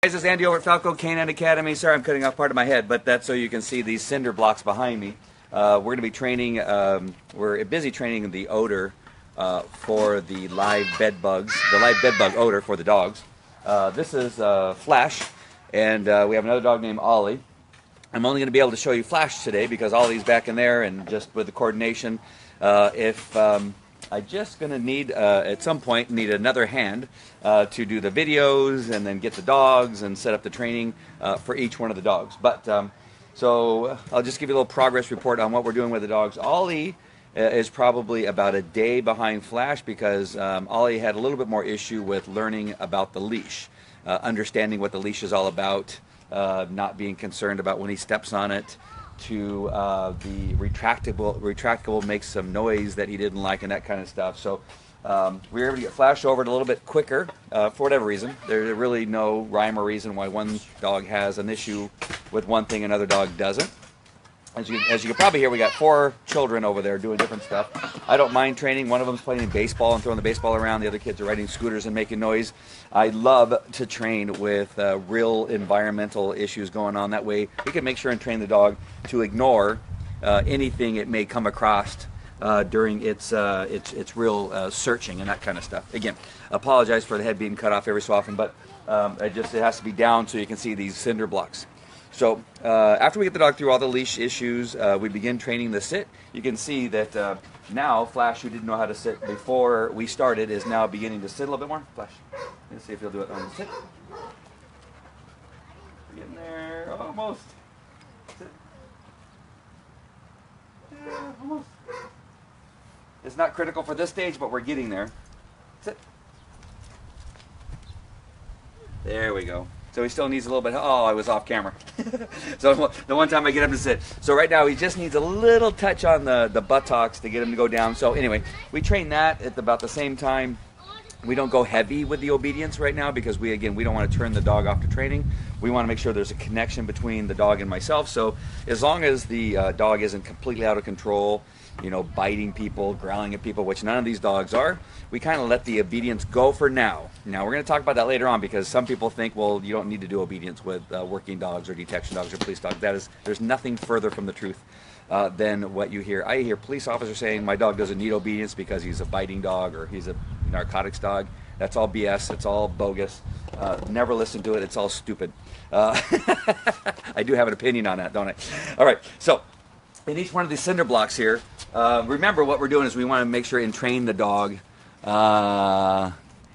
Guys, it's Andy over at Falco Canine Academy. Sorry I'm cutting off part of my head, but that's so you can see these cinder blocks behind me. We're going to be training, we're busy training the odor for the live bed bugs, the live bed bug odor for the dogs. This is Flash, and we have another dog named Ollie. I'm only going to be able to show you Flash today because Ollie's back in there, and just with the coordination, I'm just going to need, at some point, need another hand to do the videos and then get the dogs and set up the training for each one of the dogs. But so I'll just give you a little progress report on what we're doing with the dogs. Ollie is probably about a day behind Flash because Ollie had a little bit more issue with learning about the leash, understanding what the leash is all about, not being concerned about when he steps on it, to the retractable makes some noise that he didn't like and that kind of stuff. So we were able to get Flash over it a little bit quicker for whatever reason. There's really no rhyme or reason why one dog has an issue with one thing another dog doesn't. As you can probably hear, we got 4 children over there doing different stuff. I don't mind training. One of them's playing baseball and throwing the baseball around. The other kids are riding scooters and making noise. I love to train with real environmental issues going on. That way we can make sure and train the dog to ignore anything it may come across during its real searching and that kind of stuff. Again, apologize for the head being cut off every so often, but it has to be down so you can see these cinder blocks. So after we get the dog through all the leash issues, we begin training the sit. You can see that now Flash, who didn't know how to sit before we started, is now beginning to sit a little bit more. Flash, let's see if he'll do it on the sit. We're getting there, almost. Sit. Yeah, almost. It's not critical for this stage, but we're getting there. Sit. There we go. So he still needs a little bit. Oh, I was off camera. So the one time I get him to sit. So right now he just needs a little touch on the buttocks to get him to go down. So anyway, we train that at about the same time. We don't go heavy with the obedience right now because we don't want to turn the dog off to training. We want to make sure there's a connection between the dog and myself. So as long as the dog isn't completely out of control, biting people, growling at people, which none of these dogs are, we kind of let the obedience go for now. Now, we're going to talk about that later on because some people think, well, you don't need to do obedience with working dogs or detection dogs or police dogs. There's nothing further from the truth than what you hear. I hear police officers saying my dog doesn't need obedience because he's a biting dog or he's a narcotics dog. That's all BS. It's all bogus. Never listen to it. It's all stupid. I do have an opinion on that, don't I? All right, so in each one of these cinder blocks here, remember what we're doing is we want to make sure and train the dog.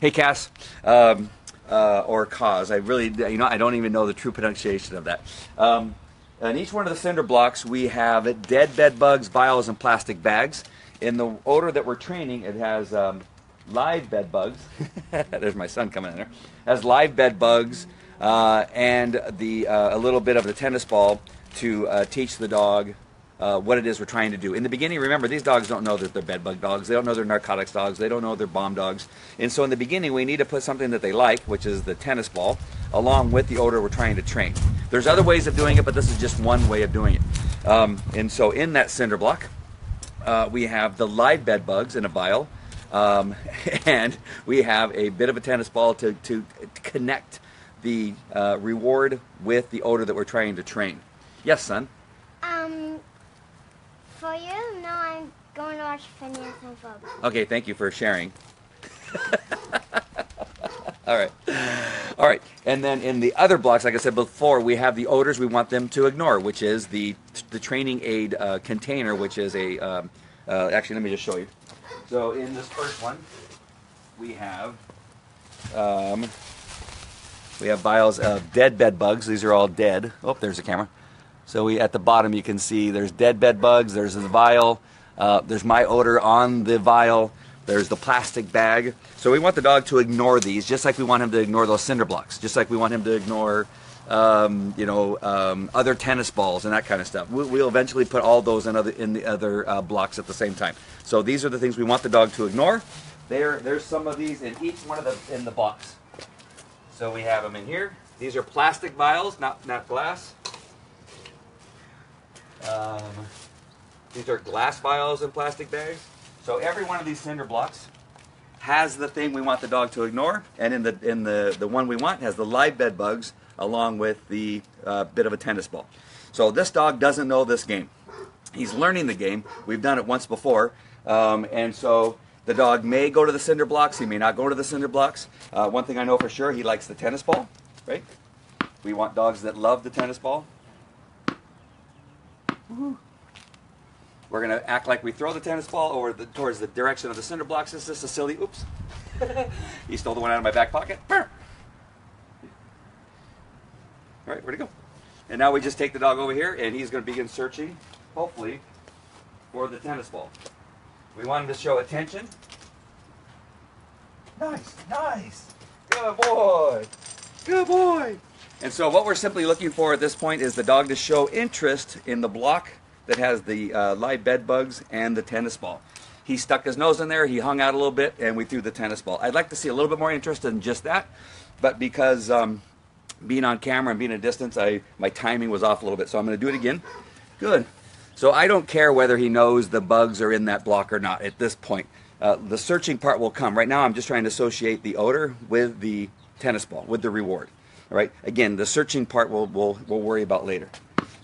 Hey, Cass, or Cause. I really, I don't even know the true pronunciation of that. In each one of the cinder blocks, we have dead bed bugs, vials, and plastic bags. In the odor that we're training, it has live bed bugs. There's my son coming in there. It has live bed bugs and a little bit of the tennis ball to teach the dog what it is we're trying to do. In the beginning, remember, these dogs don't know that they're bed bug dogs. They don't know they're narcotics dogs. They don't know they're bomb dogs. And so in the beginning, we need to put something that they like, which is the tennis ball, along with the odor we're trying to train. There's other ways of doing it, but this is just one way of doing it. And so in that cinder block, we have the live bed bugs in a vial, and we have a bit of a tennis ball to connect the reward with the odor that we're trying to train. Yes, son? For you, no, I'm going to watch Phineas and Ferb. Okay, thank you for sharing. All right. All right. And then in the other blocks, like I said before, we have the odors we want them to ignore, which is the training aid container, which is a, actually, let me just show you. So in this first one, we have vials of dead bed bugs. These are all dead. Oh, there's the camera. So at the bottom you can see there's dead bed bugs, there's the vial, there's my odor on the vial, there's the plastic bag. So we want the dog to ignore these, just like we want him to ignore those cinder blocks, just like we want him to ignore other tennis balls and that kind of stuff. We'll eventually put all those in the other blocks at the same time. So these are the things we want the dog to ignore. There's some of these in each one of in the box. So we have them in here. These are plastic vials, not glass. These are glass vials and plastic bags. So every one of these cinder blocks has the thing we want the dog to ignore, and in the one we want has the live bed bugs along with the bit of a tennis ball. So this dog doesn't know this game. He's learning the game. We've done it once before, and so the dog may go to the cinder blocks. He may not go to the cinder blocks. One thing I know for sure, he likes the tennis ball, right? We want dogs that love the tennis ball. Woo-hoo. We're going to act like we throw the tennis ball over towards the direction of the cinder blocks. This is just a silly, oops. He stole the one out of my back pocket. All right, where'd he go? And now we just take the dog over here, and he's going to begin searching, hopefully, for the tennis ball. We want him to show attention. Nice, nice. Good boy. Good boy. And so what we're simply looking for at this point is the dog to show interest in the block that has the live bed bugs and the tennis ball. He stuck his nose in there, he hung out a little bit, and we threw the tennis ball. I'd like to see a little bit more interest than just that, but because being on camera and being at a distance, my timing was off a little bit, so I'm going to do it again. Good. So I don't care whether he knows the bugs are in that block or not at this point. The searching part will come. Right now I'm just trying to associate the odor with the tennis ball, with the reward. All right. Again, the searching part we'll worry about later.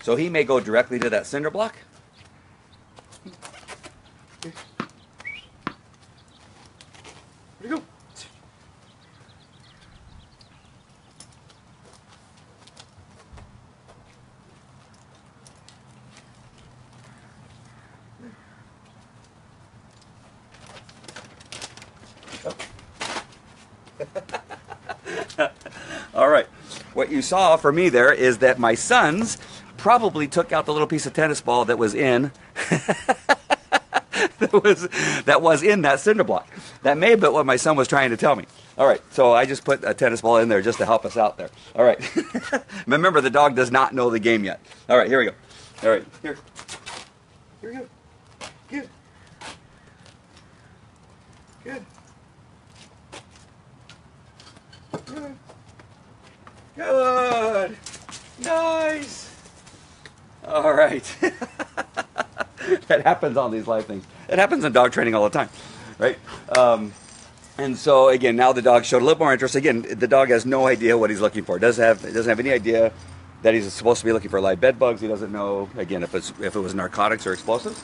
So he may go directly to that cinder block. Where'd he go? All right. What you saw for me there is that my sons probably took out the little piece of tennis ball that was in that was in that cinder block. That may have been what my son was trying to tell me. All right. So I just put a tennis ball in there just to help us out there. All right. Remember, the dog does not know the game yet. All right. Here we go. All right. Here. Here we go. Good. Good. Good. Good. Nice. All right. That happens on these live things. It happens in dog training all the time, right? And so again, now the dog showed a little more interest. Again, the dog has no idea what he's looking for. Doesn't have any idea that he's supposed to be looking for live bed bugs. He doesn't know, again, if it was narcotics or explosives.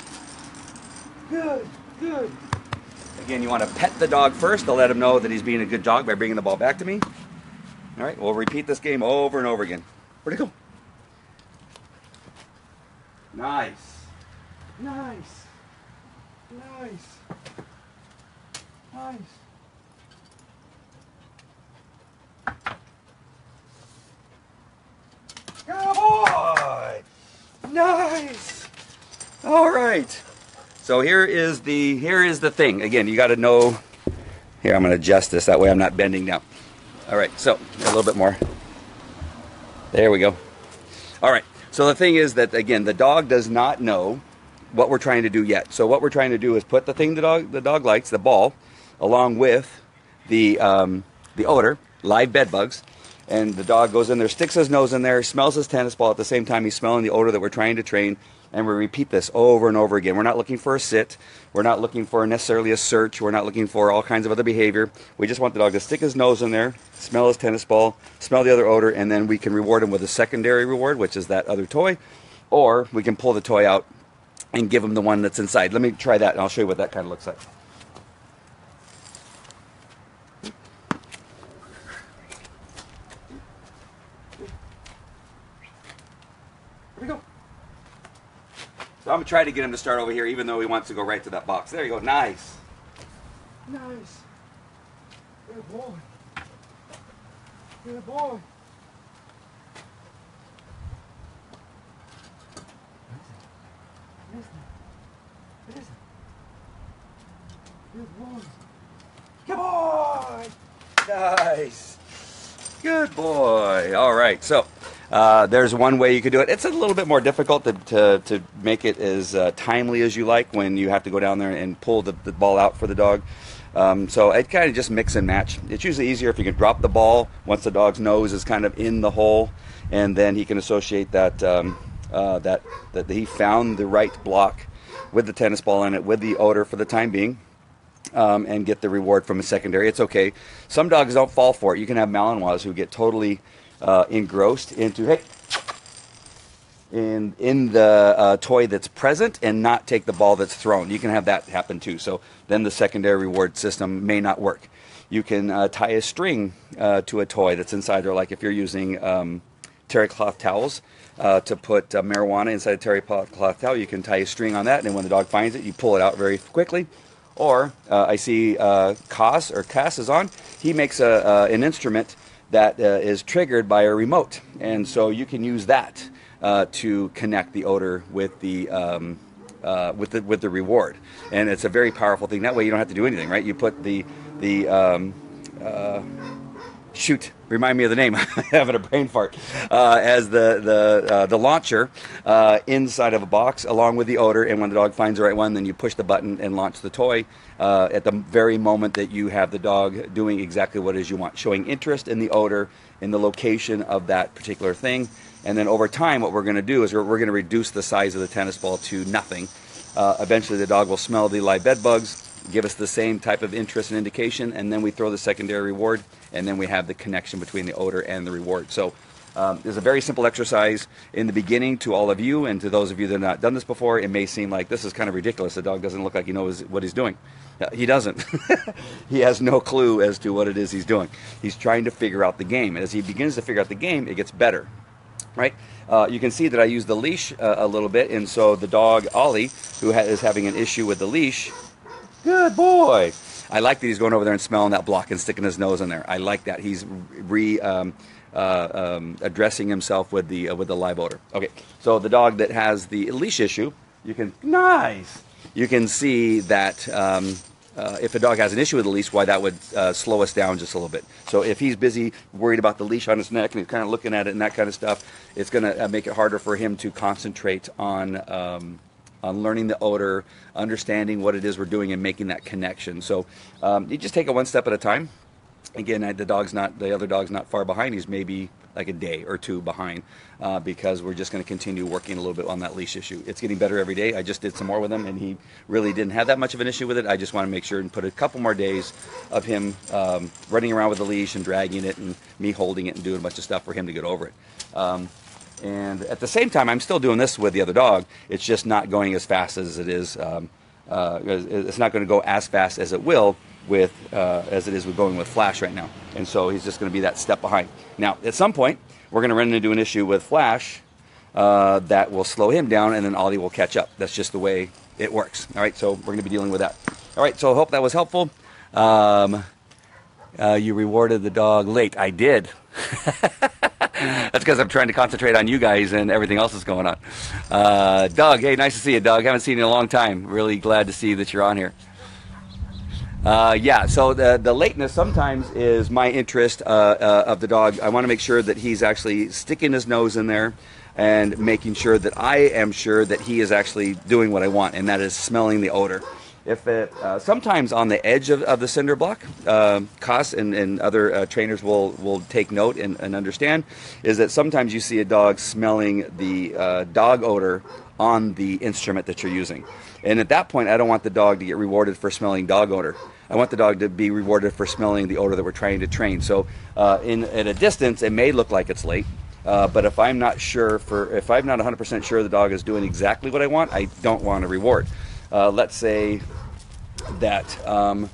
Good. Good. Again, you want to pet the dog first to let him know that he's being a good dog by bringing the ball back to me. All right, we'll repeat this game over and over again. Where'd it go? Nice. Nice. Nice. Nice. Good boy. Nice. All right. So here is the thing. Again, you got to know. Here, I'm going to adjust this. That way I'm not bending down. All right, so a little bit more. There we go. All right, so the thing is that, again, the dog does not know what we're trying to do yet. So what we're trying to do is put the thing the dog likes, the ball, along with the odor, live bed bugs, and the dog goes in there, sticks his nose in there, smells his tennis ball. At the same time, he's smelling the odor that we're trying to train, and we repeat this over and over again. We're not looking for a sit. We're not looking for necessarily a search. We're not looking for all kinds of other behavior. We just want the dog to stick his nose in there, smell his tennis ball, smell the other odor, and then we can reward him with a secondary reward, which is that other toy, or we can pull the toy out and give him the one that's inside. Let me try that, and I'll show you what that kind of looks like. Here we go. So I'm going to try to get him to start over here, even though he wants to go right to that box. There you go. Nice. Nice. Good boy. Good boy. Good boy. Good boy. Nice. Good boy. All right. So there's one way you could do it. It's a little bit more difficult to make it as timely as you like when you have to go down there and pull the ball out for the dog. So it kind of just mix and match. It's usually easier if you can drop the ball once the dog's nose is kind of in the hole, and then he can associate that that he found the right block with the tennis ball in it, with the odor for the time being. and get the reward from a secondary. It's okay. Some dogs don't fall for it. You can have Malinois who get totally engrossed into, hey, in the toy that's present and not take the ball that's thrown. You can have that happen too. So then the secondary reward system may not work. You can tie a string to a toy that's inside there, like if you're using terry cloth towels to put marijuana inside a terry cloth towel, you can tie a string on that, and then when the dog finds it, you pull it out very quickly. Or I see Cass is on. He makes an instrument that is triggered by a remote, and so you can use that to connect the odor with the reward, and it's a very powerful thing. That way, you don't have to do anything, right? You put the shoot, remind me of the name. I'm having a brain fart. As the launcher inside of a box, along with the odor, and when the dog finds the right one, then you push the button and launch the toy at the very moment that you have the dog doing exactly what it is you want, showing interest in the odor, in the location of that particular thing. And then over time, what we're going to do is we're going to reduce the size of the tennis ball to nothing. Eventually, the dog will smell the live bed bugs, give us the same type of interest and indication, and then we throw the secondary reward, and then we have the connection between the odor and the reward. So there's a very simple exercise in the beginning to all of you, and to those of you that have not done this before, it may seem like this is kind of ridiculous. The dog doesn't look like he knows what he's doing. He doesn't. He has no clue as to what it is he's doing. He's trying to figure out the game. And as he begins to figure out the game, it gets better. Right? You can see that I use the leash a little bit, and so the dog, Ollie, who is having an issue with the leash, good boy. I like that he's going over there and smelling that block and sticking his nose in there. I like that. He's addressing himself with the live odor. Okay, so the dog that has the leash issue, you can, nice. You can see that if a dog has an issue with the leash, why that would slow us down just a little bit. So if he's busy worried about the leash on his neck and he's kind of looking at it and that kind of stuff, it's going to make it harder for him to concentrate on learning the odor, understanding what it is we're doing, and making that connection. So you just take it one step at a time. Again, the other dog's not far behind. He's maybe like a day or two behind because we're just going to continue working a little bit on that leash issue. It's getting better every day. I just did some more with him, and he really didn't have that much of an issue with it. I just want to make sure and put a couple more days of him running around with the leash and dragging it, and me holding it and doing a bunch of stuff for him to get over it. And at the same time, I'm still doing this with the other dog. It's just not going as fast as it is. It's not going to go as fast as it will with as it is with going with Flash right now. And so he's just going to be that step behind. Now, at some point, we're going to run into an issue with Flash that will slow him down, and then Ollie will catch up. That's just the way it works. All right, so we're going to be dealing with that. All right, so I hope that was helpful. You rewarded the dog late. I did. That's because I'm trying to concentrate on you guys and everything else that's going on. Doug, hey, nice to see you, Doug. Haven't seen you in a long time. Really glad to see that you're on here. Yeah, so the lateness sometimes is my interest of the dog. I want to make sure that he's actually sticking his nose in there and making sure that I am sure that he is actually doing what I want, and that is smelling the odor. If it, sometimes on the edge of the cinder block, Cass and other trainers will take note and understand, is that sometimes you see a dog smelling the dog odor on the instrument that you're using. And at that point, I don't want the dog to get rewarded for smelling dog odor. I want the dog to be rewarded for smelling the odor that we're trying to train. So at a distance, it may look like it's late. But if I'm not 100% sure the dog is doing exactly what I want, I don't want a reward. Let's say that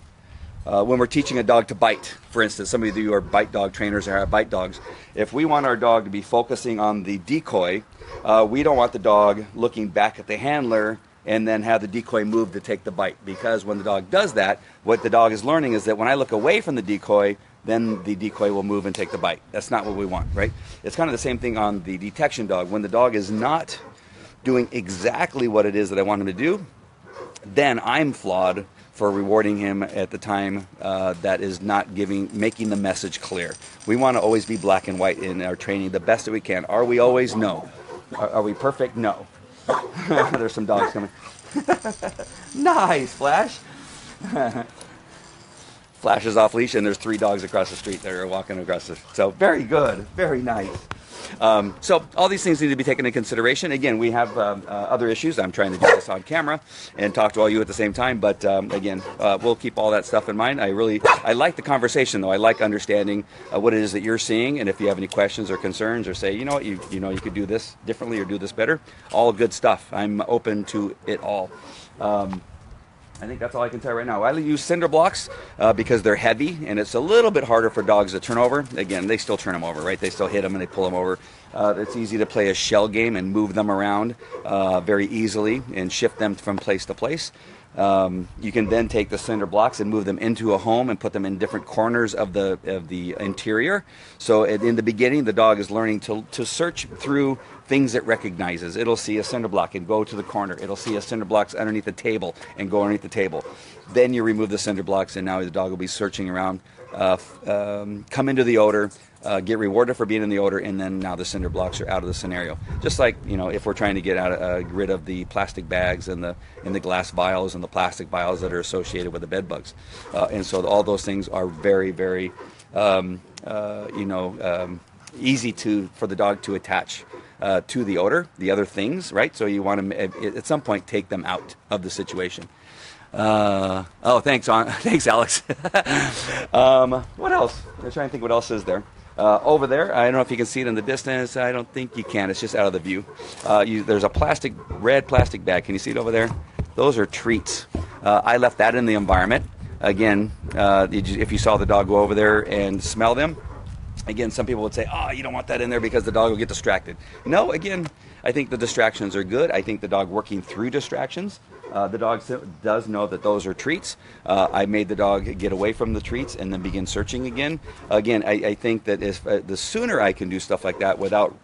when we're teaching a dog to bite, for instance, some of you are bite dog trainers or have bite dogs. If we want our dog to be focusing on the decoy, we don't want the dog looking back at the handler and then have the decoy move to take the bite. Because when the dog does that, what the dog is learning is that when I look away from the decoy, then the decoy will move and take the bite. That's not what we want, right? It's kind of the same thing on the detection dog. When the dog is not doing exactly what it is that I want him to do, then I'm flawed for rewarding him at the time that is not making the message clear. We want to always be black and white in our training the best that we can. Are we always? No. Are we perfect? No. There's some dogs coming. Nice, Flash. Flash is off leash, and there's 3 dogs across the street that are walking across the. So very good, very nice. So all these things need to be taken into consideration. Again, we have other issues. I'm trying to do this on camera and talk to all you at the same time, but again, we'll keep all that stuff in mind. I like the conversation, though. I like understanding what it is that you're seeing, and if you have any questions or concerns, or say, you know what, you could do this differently or do this better, all good stuff. I'm open to it all. I think that's all I can tell you right now. I use cinder blocks because they're heavy, and it's a little bit harder for dogs to turn over. Again, they still turn them over, right? They still hit them and they pull them over. It's easy to play a shell game and move them around very easily and shift them from place to place. You can then take the cinder blocks and move them into a home and put them in different corners of the interior. So in the beginning, the dog is learning to search through things it recognizes. It'll see a cinder block and go to the corner. It'll see a cinder blocks underneath the table and go underneath the table. Then you remove the cinder blocks, and now the dog will be searching around, come into the odor, get rewarded for being in the odor, and then now the cinder blocks are out of the scenario. Just like, if we're trying to get rid of the plastic bags and the glass vials and the plastic vials that are associated with the bed bugs. And so all those things are very, very, easy for the dog to attach to the odor, the other things, right? So you want to, at some point, take them out of the situation. Thanks, thanks, Alex. What else? I'm trying to think what else is there. Over there, I don't know if you can see it in the distance. I don't think you can. It's just out of the view. There's a red plastic bag. Can you see it over there? Those are treats. I left that in the environment. Again, if you saw the dog go over there and smell them, again, some people would say, you don't want that in there because the dog will get distracted. No, again, I think the distractions are good. I think the dog working through distractions, the dog does know that those are treats. I made the dog get away from the treats and then begin searching again. Again, I think that if the sooner I can do stuff like that without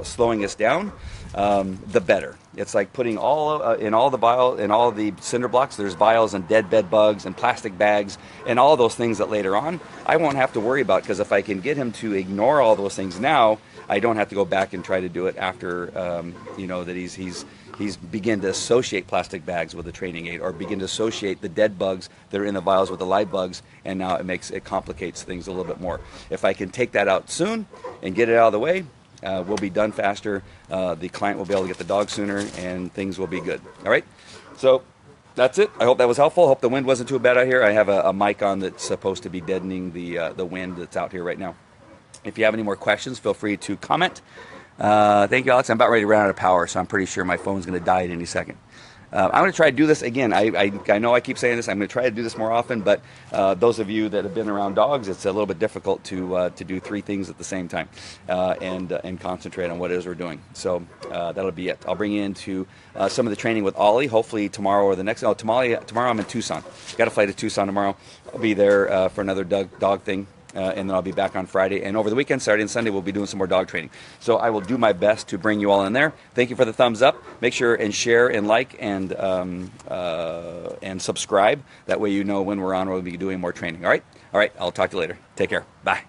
slowing us down, the better. It's like putting in all the cinder blocks, there's vials and dead bed bugs and plastic bags and all those things that later on I won't have to worry about, because if I can get him to ignore all those things now, I don't have to go back and try to do it after that he's begin to associate plastic bags with the training aid, or begin to associate the dead bugs that are in the vials with the live bugs, and now it complicates things a little bit more. If I can take that out soon and get it out of the way, we'll be done faster. The client will be able to get the dog sooner, and things will be good. All right? So that's it. I hope that was helpful. I hope the wind wasn't too bad out here. I have a mic on that's supposed to be deadening the wind that's out here right now. If you have any more questions, feel free to comment. Thank you, Alex. I'm about ready to run out of power, so I'm pretty sure my phone's going to die at any second. I'm going to try to do this again. I know I keep saying this. I'm going to try to do this more often, but those of you that have been around dogs, it's a little bit difficult to do three things at the same time and concentrate on what it is we're doing. So that'll be it. I'll bring you into some of the training with Ollie, hopefully tomorrow or the next. Tomorrow I'm in Tucson. Got to fly to Tucson tomorrow. I'll be there for another dog thing. And then I'll be back on Friday. And over the weekend, Saturday and Sunday, we'll be doing some more dog training. So I will do my best to bring you all in there. Thank you for the thumbs up. Make sure and share and like and subscribe. That way you know when we're on, we'll be doing more training. All right? All right. I'll talk to you later. Take care. Bye.